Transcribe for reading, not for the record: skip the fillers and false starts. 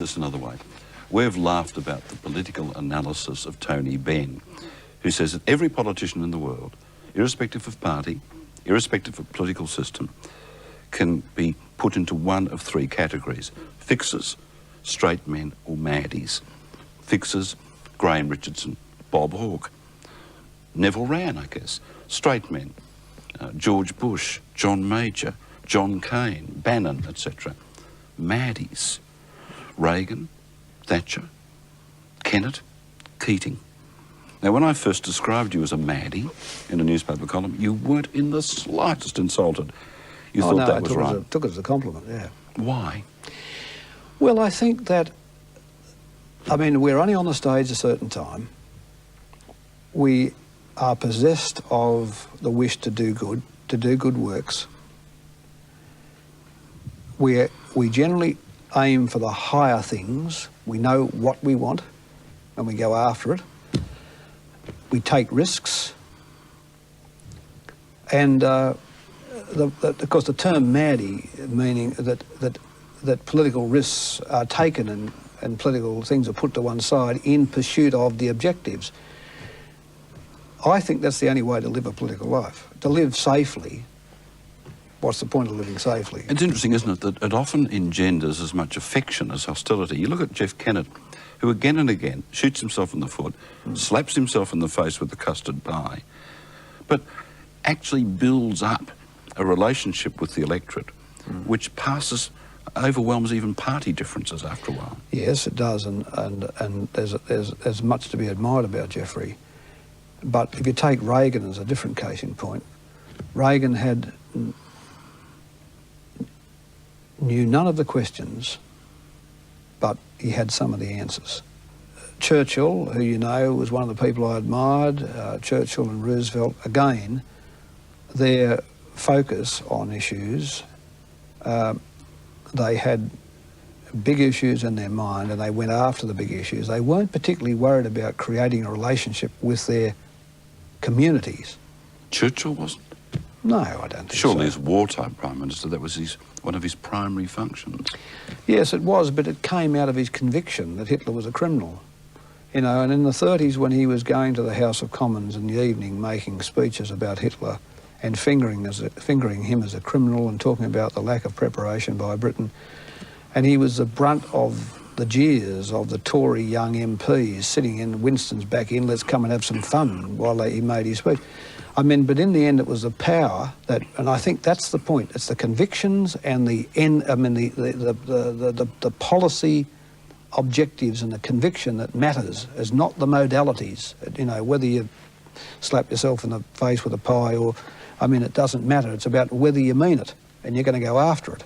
This another way. We've laughed about the political analysis of Tony Benn, who says that every politician in the world, irrespective of party, irrespective of political system, can be put into one of three categories: fixers, straight men, or maddies. Fixers, Graham Richardson, Bob Hawke. Neville Wran, I guess. Straight men, George Bush, John Major, John Cain, Bannon, etc. Maddies, Reagan, Thatcher, Kennett, Keating. Now, when I first described you as a maddie in a newspaper column, you weren't in the slightest insulted. You thought that was right. I took it as a compliment, yeah. Why? Well, I think that, we're only on the stage a certain time. We are possessed of the wish to do good works. We generally aim for the higher things. We know what we want and we go after it. We take risks. And of course the term maddie, meaning that political risks are taken and political things are put to one side in pursuit of the objectives. I think that's the only way to live a political life. To live safely. What's the point of living safely? It's interesting, isn't it, that it often engenders as much affection as hostility. You look at Jeff Kennett, who again and again shoots himself in the foot, slaps himself in the face with the custard pie, but actually builds up a relationship with the electorate, which overwhelms even party differences after a while. Yes, it does, and there's much to be admired about Jeffrey. But if you take Reagan as a different case in point, Reagan knew none of the questions, but he had some of the answers. Churchill, who you know was one of the people I admired, Churchill and Roosevelt, again, their focus on issues, they had big issues in their mind and they went after the big issues. They weren't particularly worried about creating a relationship with their communities. Churchill wasn't? No, I don't think Surely so. as wartime Prime Minister, that was one of his primary functions. Yes, it was, but it came out of his conviction that Hitler was a criminal. You know, and in the 30s when he was going to the House of Commons in the evening making speeches about Hitler and fingering him as a criminal and talking about the lack of preparation by Britain, and he was the brunt of the jeers of the Tory young MPs sitting in Winston's back inn, let's come and have some fun, while he made his speech. But in the end it was the power that, and I think that's the point, it's the convictions and the policy objectives and the conviction that matters, is not the modalities. You know, whether you slap yourself in the face with a pie or, it doesn't matter. It's about whether you mean it and you're going to go after it.